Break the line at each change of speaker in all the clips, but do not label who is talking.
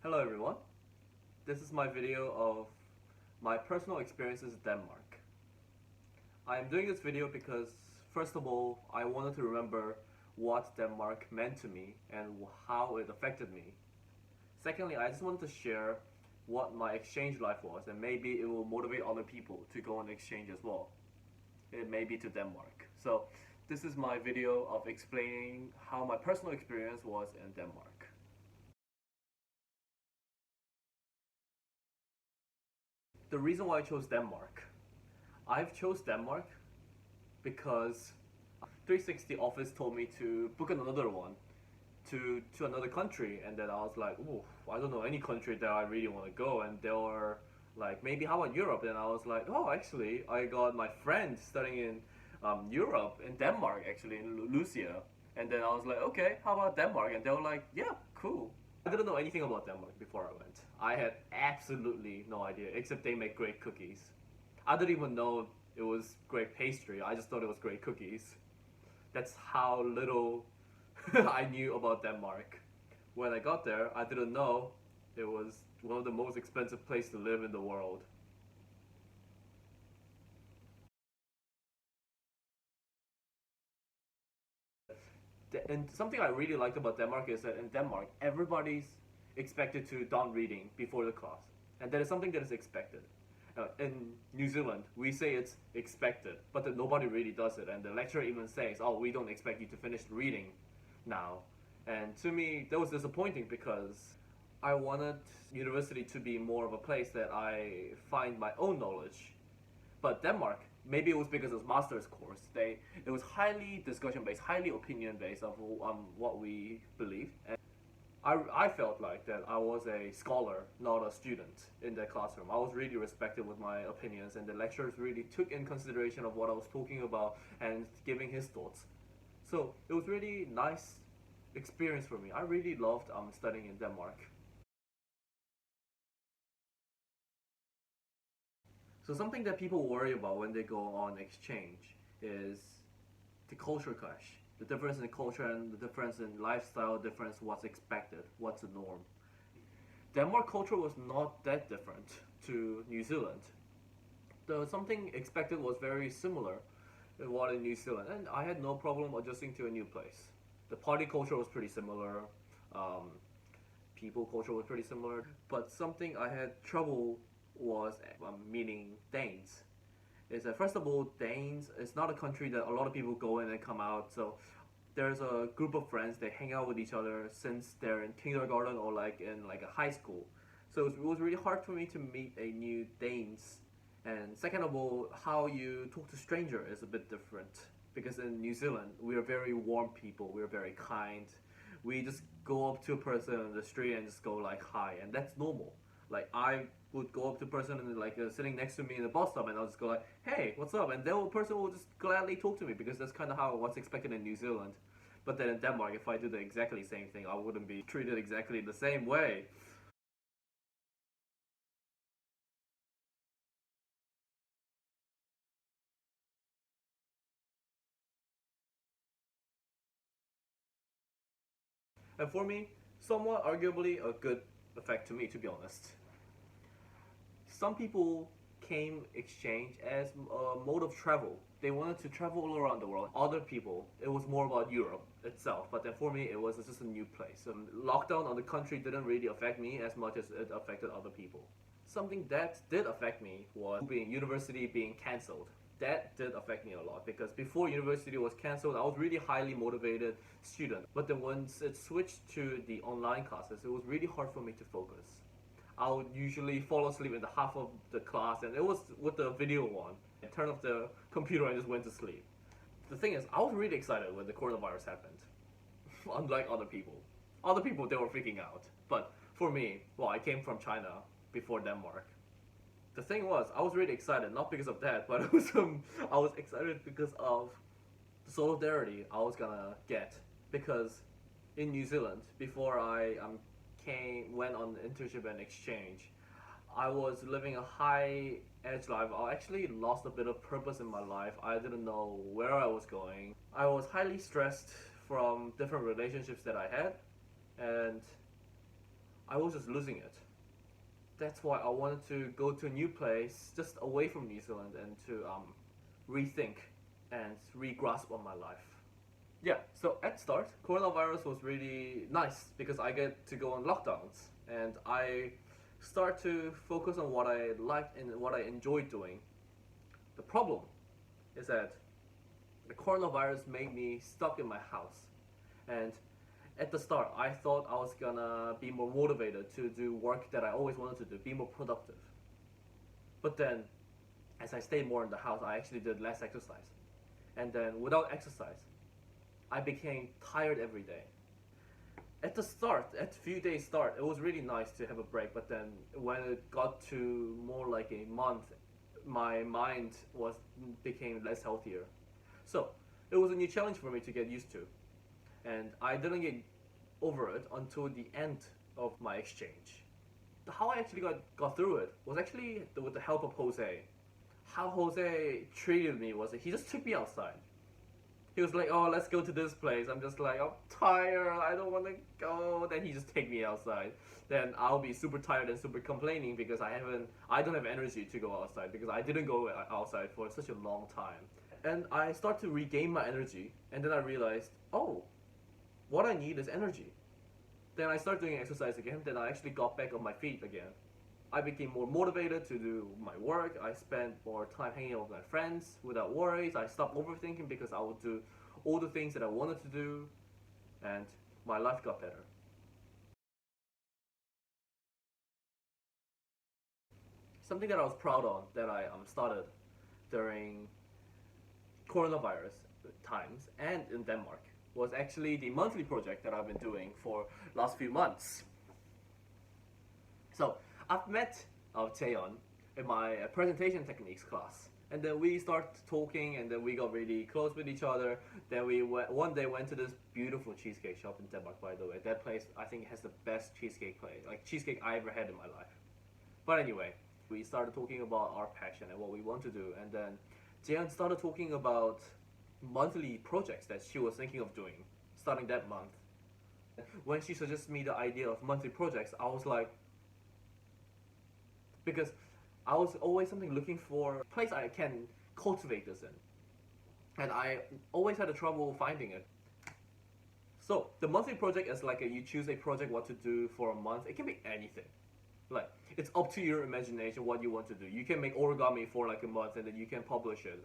Hello everyone, this is my video of my personal experiences in Denmark. I am doing this video because first of all, I wanted to remember what Denmark meant to me and how it affected me. Secondly, I just wanted to share what my exchange life was, and maybe it will motivate other people to go on exchange as well. It may be to Denmark. So this is my video of explaining how my personal experience was in Denmark. The reason why I chose Denmark. I've chose Denmark because 360 office told me to book another one to another country, and then I was like, oh, I don't know any country that I really want to go, and they were like, maybe how about Europe? And I was like, oh, actually, I got my friend studying in Europe, in Denmark, actually, in Lucia, and then I was like, okay, how about Denmark? And they were like, yeah, cool. I didn't know anything about Denmark before I went. I had absolutely no idea, except they make great cookies. I didn't even know it was great pastry. I just thought it was great cookies. That's how little I knew about Denmark. When I got there, I didn't know it was one of the most expensive places to live in the world. And something I really liked about Denmark is that in Denmark, everybody's expected to done reading before the class. And that is something that is expected. In New Zealand, we say it's expected, but then nobody really does it. And the lecturer even says, oh, we don't expect you to finish reading now. And to me, that was disappointing because I wanted university to be more of a place that I find my own knowledge. But Denmark, maybe it was because it was master's course. It was highly discussion based, highly opinion based of what we believed. And I felt like that I was a scholar, not a student in that classroom. I was really respected with my opinions, and the lecturers really took in consideration of what I was talking about and giving his thoughts. So it was really nice experience for me. I really loved studying in Denmark. So something that people worry about when they go on exchange is the culture clash. The difference in culture and the difference in lifestyle, difference what's expected, what's the norm. Denmark culture was not that different to New Zealand. The something expected was very similar in what in New Zealand, and I had no problem adjusting to a new place. The party culture was pretty similar. Um, People culture was pretty similar, but something I had trouble was meeting Danes. Is that first of all, Danes is not a country that a lot of people go in and come out. So there's a group of friends, they hang out with each other since they're in kindergarten or like in like a high school. So it was really hard for me to meet a new Danes. And second of all, how you talk to stranger is a bit different because in New Zealand we are very warm people, we're very kind. We just go up to a person on the street and just go like hi, and that's normal. Like I would go up to a person and like sitting next to me in the bus stop, and I'll just go like, "Hey, what's up?" And the person will just gladly talk to me because that's kind of how what's expected in New Zealand. But then in Denmark, if I do the exactly same thing, I wouldn't be treated exactly the same way. And for me, somewhat arguably a good effect to me, to be honest. Some people came exchange as a mode of travel. They wanted to travel all around the world. Other people, it was more about Europe itself. But then for me, it was just a new place. Lockdown on the country didn't really affect me as much as it affected other people. Something that did affect me was being university being cancelled. That did affect me a lot because before university was cancelled, I was really highly motivated student. But then once it switched to the online classes, it was really hard for me to focus. I would usually fall asleep in the half of the class, and it was with the video on. I turned off the computer and just went to sleep. The thing is, I was really excited when the coronavirus happened, unlike other people. Other people, they were freaking out. But for me, well, I came from China before Denmark. The thing was, I was really excited, not because of that, but I was excited because of the solidarity I was gonna get. Because in New Zealand, before I went on internship and exchange, I was living a high edge life. I actually lost a bit of purpose in my life. I didn't know where I was going. I was highly stressed from different relationships that I had, and I was just losing it. That's why I wanted to go to a new place just away from New Zealand and to rethink and re-grasp on my life. Yeah, so at start, coronavirus was really nice because I get to go on lockdowns and I start to focus on what I liked and what I enjoyed doing. The problem is that the coronavirus made me stuck in my house. And at the start, I thought I was gonna be more motivated to do work that I always wanted to do, be more productive. But then, as I stayed more in the house, I actually did less exercise. And then, without exercise, I became tired every day. At the start, at few days start, it was really nice to have a break. But then, when it got to more like a month, my mind was became less healthier. So it was a new challenge for me to get used to, and I didn't get over it until the end of my exchange. How I actually got through it was actually with the help of Jose. How Jose treated me was he just took me outside. He was like, "Oh, let's go to this place." I'm just like, "I'm tired. I don't want to go." Then he just take me outside. Then I'll be super tired and super complaining because I don't have energy to go outside because I didn't go outside for such a long time. And I start to regain my energy, and then I realized, oh, what I need is energy. Then I start doing exercise again. Then I actually got back on my feet again. I became more motivated to do my work. I spent more time hanging out with my friends without worries. I stopped overthinking because I would do all the things that I wanted to do, and my life got better. Something that I was proud of that I started during coronavirus times and in Denmark was actually the monthly project that I've been doing for last few months. So I've met Taeyeon in my presentation techniques class, and then we start talking, and then we got really close with each other. Then one day went to this beautiful cheesecake shop in Denmark. By the way, that place I think has the best cheesecake place, like cheesecake I ever had in my life. But anyway, we started talking about our passion and what we want to do, and then Jian started talking about monthly projects that she was thinking of doing starting that month. When she suggested me the idea of monthly projects, I was like, because I was always something looking for a place I can cultivate this in, and I always had a trouble finding it. So the monthly project is like you choose a project what to do for a month. It can be anything. Like it's up to your imagination what you want to do. You can make origami for like a month and then you can publish it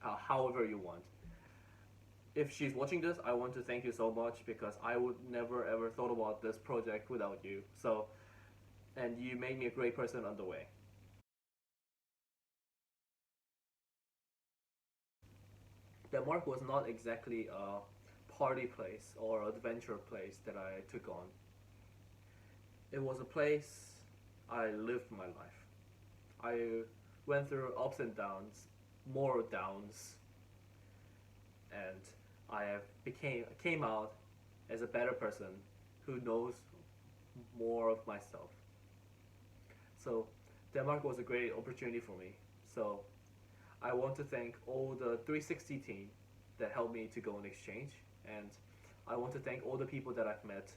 however you want. If she's watching this, I want to thank you so much because I would never ever thought about this project without you. So, and you made me a great person on the way. Denmark was not exactly a party place or adventure place that I took on. It was a place I lived my life. I went through ups and downs, more downs, and I have came out as a better person who knows more of myself. So Denmark was a great opportunity for me. So I want to thank all the 360 team that helped me to go on exchange, and I want to thank all the people that I've met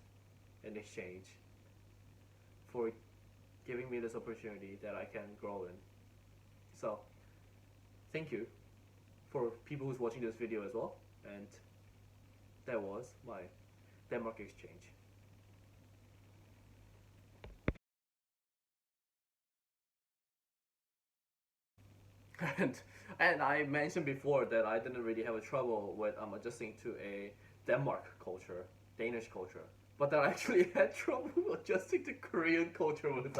in exchange for giving me this opportunity that I can grow in. So thank you for people who's watching this video as well, and that was my Denmark exchange. and and I mentioned before that I didn't really have a trouble with adjusting to a Denmark culture, Danish culture, but that I actually had trouble adjusting to Korean culture with